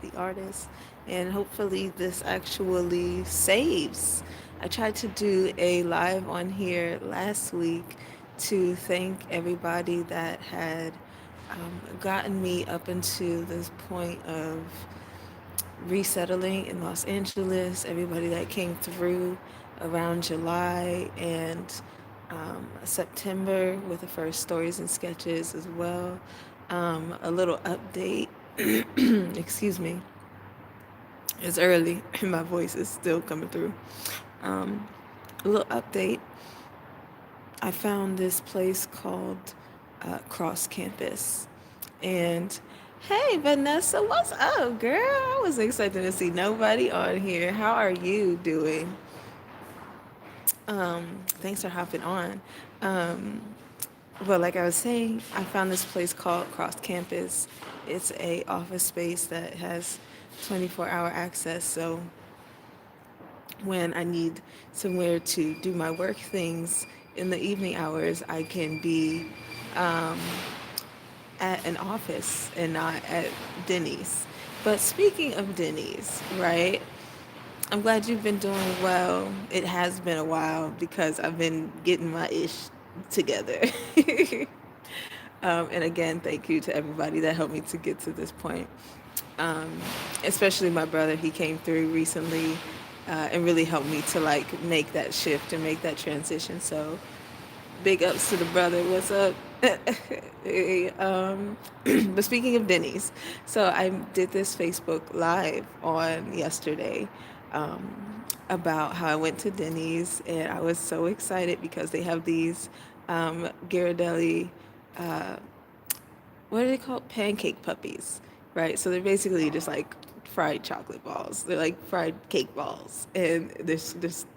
the artist, and hopefully this actually saves. I tried to do a live on here last week to thank everybody that had gotten me up into this point of resettling in Los Angeles, everybody that came through around July and September with the first stories and sketches as well. A little update, excuse me, it's early and my voice is still coming through. Um, a little update. I found this place called Cross Campus. And hey, Vanessa, what's up, girl? I was expecting to see nobody on here. How are you doing? Thanks for hopping on. Um, well, like I was saying, I found this place called Cross Campus. It's a office space that has 24-hour access. So when I need somewhere to do my work things in the evening hours, I can be at an office and not at Denny's. But speaking of Denny's, right? I'm glad you've been doing well. It has been a while because I've been getting my ish together. And again, thank you to everybody that helped me to get to this point. Um, Especially my brother, he came through recently and really helped me to like make that shift and make that transition. So big ups to the brother. What's up? Hey, but speaking of Denny's, so I did this Facebook Live on yesterday about how I went to Denny's, and I was so excited because they have these Ghirardelli, what are they called? Pancake puppies, right? So they're basically just like fried chocolate balls. They're like fried cake balls, and they're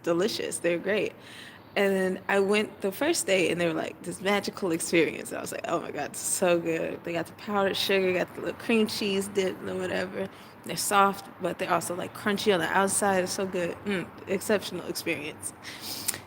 delicious. They're great. And then I went the first day, and they were like this magical experience. I was like, oh my god, it's so good. They got the powdered sugar, got the little cream cheese dip, and whatever. They're soft, but they're also like crunchy on the outside. It's so good. Exceptional experience.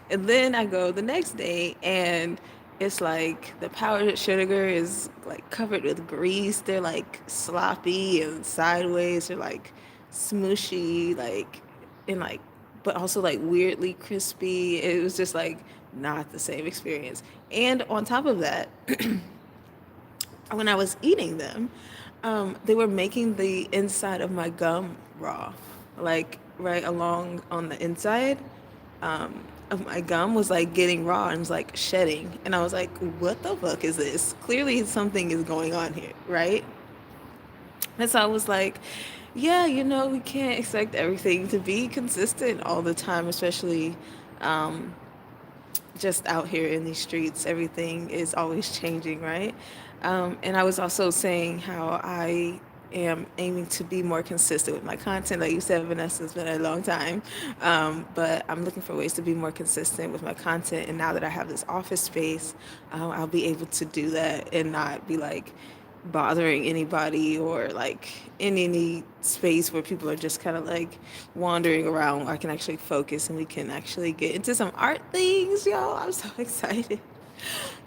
And then I go the next day, and it's like the powdered sugar is like covered with grease. They're like sloppy and sideways. They're like smooshy, like and like, but also like weirdly crispy. It was just like not the same experience. And on top of that, when I was eating them, they were making the inside of my gum raw, like right along on the inside of my gum was like getting raw and was like shedding. And I was like, what the fuck is this? Clearly something is going on here, right? And so I was like, yeah, we can't expect everything to be consistent all the time, especially just out here in these streets, everything is always changing, right? And I was also saying how I am aiming to be more consistent with my content. Like you said, Vanessa, it's been a long time, but I'm looking for ways to be more consistent with my content. And now that I have this office space, I'll be able to do that and not be like bothering anybody or like in any space where people are just kind of like wandering around. I can actually focus and we can actually get into some art things, y'all. I'm so excited.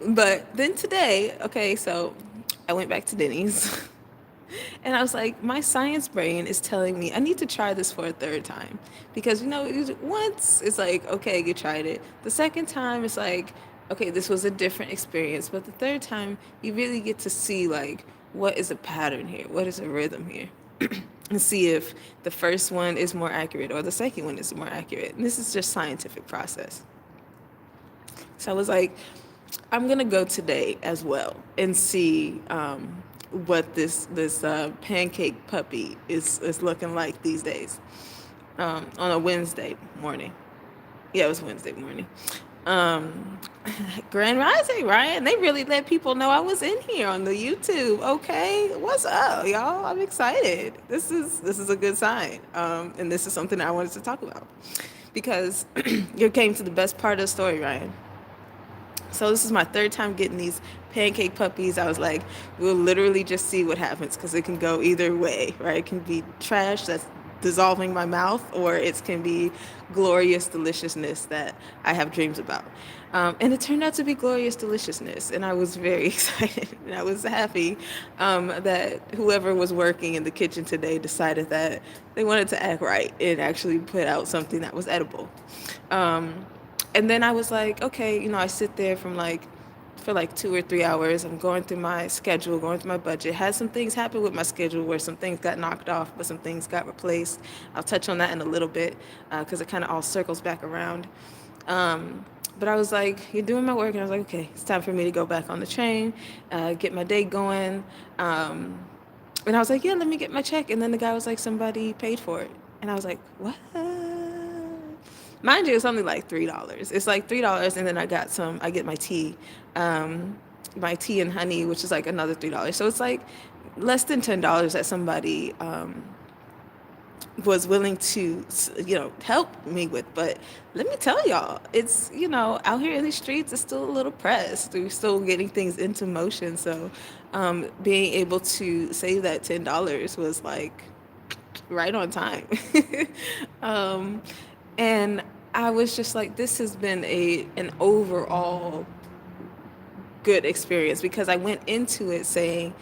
But then today, okay, so I went back to Denny's and I was like, my science brain is telling me I need to try this for a third time because once it's like, okay, you tried it. The second time it's like, okay, this was a different experience. But the third time, you really get to see like what is a pattern here, what is a rhythm here, and see if the first one is more accurate or the second one is more accurate. And this is just scientific process. So I was like, I'm gonna go today as well and see what this pancake puppy is looking like these days on a Wednesday morning. Yeah, it was Wednesday morning. Um, Grand Rising, Ryan. They really let people know I was in here on the YouTube. Okay, what's up, y'all? I'm excited. This is a good sign, and this is something I wanted to talk about because you came to the best part of the story, Ryan. So this is my third time getting these pancake puppies. I was like, we'll literally just see what happens because it can go either way, right? It can be trash. That's dissolving my mouth, or it can be glorious deliciousness that I have dreams about. And it turned out to be glorious deliciousness, and I was very excited, and I was happy that whoever was working in the kitchen today decided that they wanted to act right and actually put out something that was edible. Um, and then I was like, okay, I sit there for like 2 or 3 hours. I'm going through my schedule, going through my budget. Had some things happen with my schedule where some things got knocked off, but some things got replaced. I'll touch on that in a little bit because it kind of all circles back around. Um, but I was like, you're doing my work, and I was like, okay, it's time for me to go back on the train, get my day going. Um, and I was like, yeah, let me get my check. And then the guy was like, somebody paid for it. And I was like, what? Mind you, it's only like $3. It's like $3, and then I get um, my tea and honey, which is like another $3. So it's like less than $10 that somebody was willing to, help me with. But let me tell y'all, it's, out here in the streets, it's still a little pressed. We're still getting things into motion. So being able to save that $10 was like right on time. um, and I was just like, this has been an overall good experience because I went into it saying,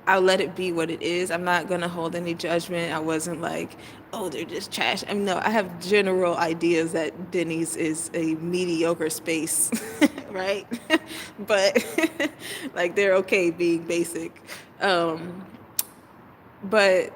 I'll let it be what it is. I'm not gonna hold any judgment. I wasn't like, oh, they're just trash. I mean, no, I have general ideas that Denny's is a mediocre space, right? But like they're okay being basic. Um, but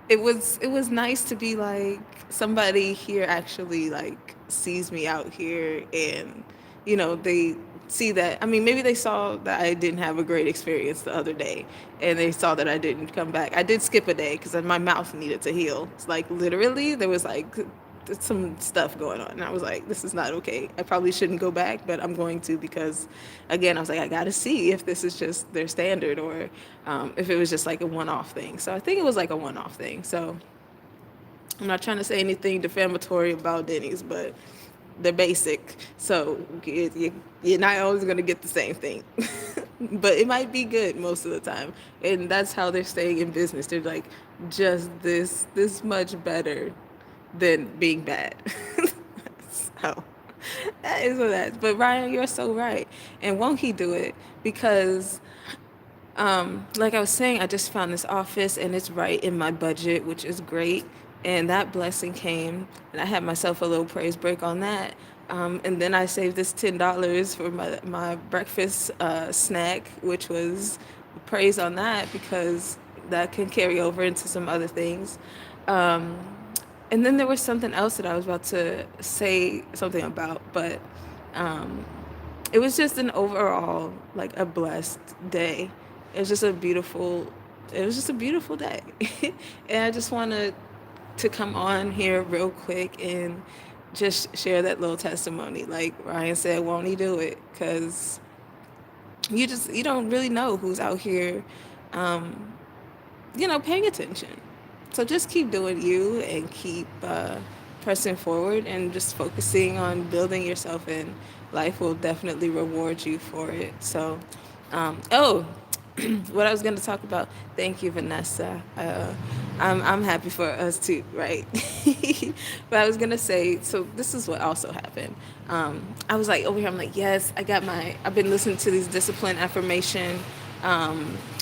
it was nice to be like somebody here actually like sees me out here, and they see that. I mean, maybe they saw that I didn't have a great experience the other day, and they saw that I didn't come back. I did skip a day because my mouth needed to heal. It's like literally there was like some stuff going on, and I was like, this is not okay. I probably shouldn't go back, but I'm going to because again, I was like, I gotta see if this is just their standard, or if it was just like a one-off thing. So I think it was like a one-off thing. So I'm not trying to say anything defamatory about Denny's, but they're basic. So you're not always going to get the same thing. But it might be good most of the time. And that's how they're staying in business. They're like just this much better than being bad. So that is what that is. But Ryan, you're so right. And won't he do it? Because like I was saying, I just found this office and it's right in my budget, which is great. And that blessing came, and I had myself a little praise break on that. And then I saved this $10 for my breakfast snack, which was praise on that because that can carry over into some other things. Um, and then there was something else that I was about to say something about, but it was just an overall like a blessed day. It was just a beautiful it was just a beautiful day. And I just wanted to come on here real quick and just share that little testimony. Like Ryan said, won't he do it? Because you don't really know who's out here um, paying attention. So just keep doing you and keep pressing forward and just focusing on building yourself, and life will definitely reward you for it. So, oh, what I was going to talk about. Thank you, Vanessa. I'm happy for us too, right? But I was gonna say, so this is what also happened. I was like over here. I'm like, yes, I've been listening to these discipline affirmation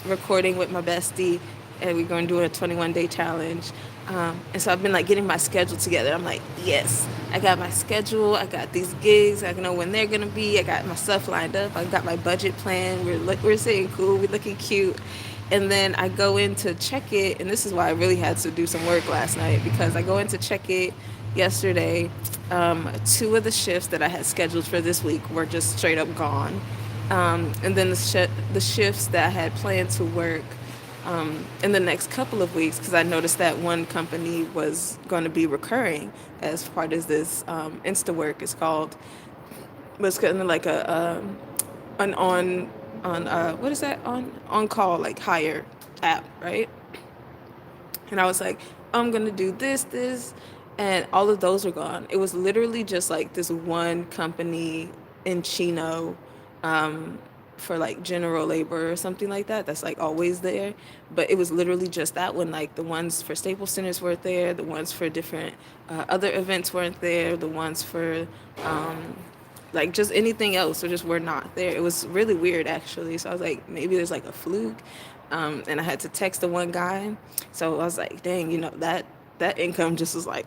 recording with my bestie, and we're going to do a 21-day challenge. And so I've been like getting my schedule together. I'm like, yes, I got my schedule. I got these gigs. I know when they're gonna be. I got my stuff lined up. I got my budget plan. We're sitting cool. We're looking cute. And then I go in to check it, and this is why I really had to do some work last night, because I go in to check it yesterday. Two of the shifts that I had scheduled for this week were just straight up gone. And then the shifts that I had planned to work in the next couple of weeks, because I noticed that one company was going to be recurring as part of this Insta work. It's called, was kind of like an on what is that, on call like hire app, right? And I was like, I'm gonna do this, and all of those were gone. It was literally just like this one company in Chino, for like general labor or something like that. That's like always there. But it was literally just that one. Like the ones for Staples Centers weren't there. The ones for different other events weren't there. The ones for like just anything else or just were not there. It was really weird actually. So I was like, maybe there's like a fluke. And I had to text the one guy. So I was like, dang, that income just was like,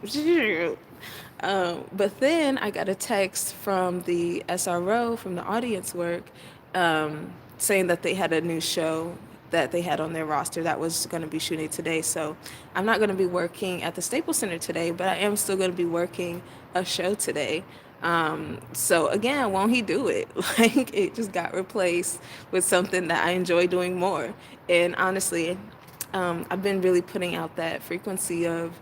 but then I got a text from the SRO, from the audience work, saying that they had a new show that they had on their roster that was going to be shooting today. So I'm not going to be working at the Staples Center today, but I am still going to be working a show today. So again, won't he do it? Like it just got replaced with something that I enjoy doing more. And honestly, I've been really putting out that frequency of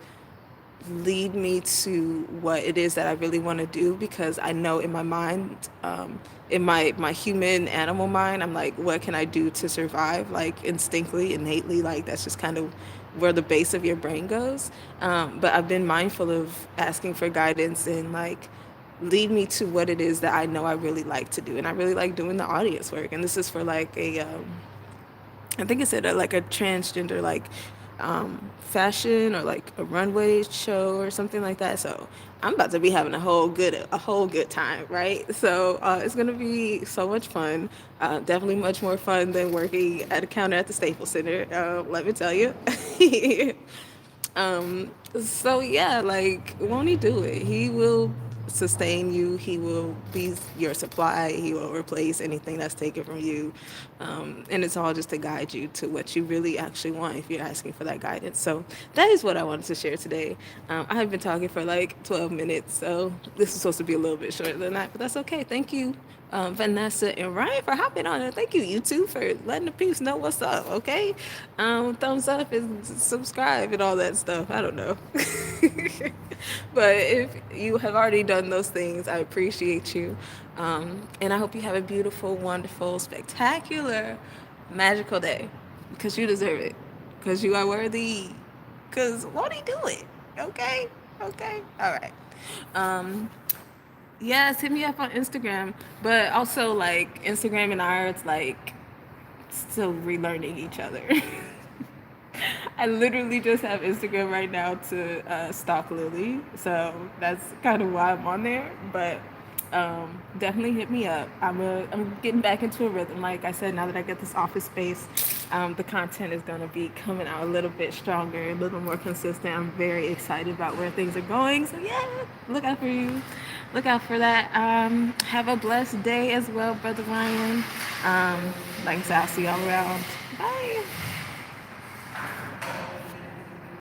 lead me to what it is that I really want to do because I know in my mind, in my human animal mind, I'm like, what can I do to survive? Like instinctively, innately, like that's just kind of where the base of your brain goes. But I've been mindful of asking for guidance and like lead me to what it is that I know I really like to do. And I really like doing the audience work. And this is for like I think it said like a transgender like fashion or like a runway show or something like that. So I'm about to be having a whole good time, right? So it's gonna be so much fun. Definitely much more fun than working at a counter at the Staples Center. Let me tell you. So yeah, like won't he do it? He will sustain you. He will be your supply. He will replace anything that's taken from you. And it's all just to guide you to what you really actually want if you're asking for that guidance. So that is what I wanted to share today. I have been talking for like 12 minutes, so this is supposed to be a little bit shorter than that, but that's okay. Thank you, Vanessa and Ryan, for hopping on. And thank you, you two, for letting the peeps know what's up, okay? Thumbs up and subscribe and all that stuff. I don't know. But if you have already done those things, I appreciate you. And I hope you have a beautiful, wonderful, spectacular, magical day. Because you deserve it. Because you are worthy. Because won't he do it? Okay? Okay? All right. Um, yes, hit me up on Instagram. But also, like, Instagram and I, it's like still relearning each other. I literally just have Instagram right now to stalk Lily, so that's kind of why I'm on there. But definitely hit me up. I'm getting back into a rhythm. Like I said, now that I get this office space, the content is gonna be coming out a little bit stronger, a little more consistent. I'm very excited about where things are going. So yeah, look out for you. Look out for that. Have a blessed day as well, Brother Ryan. Like I said, I'll see y'all around. Bye.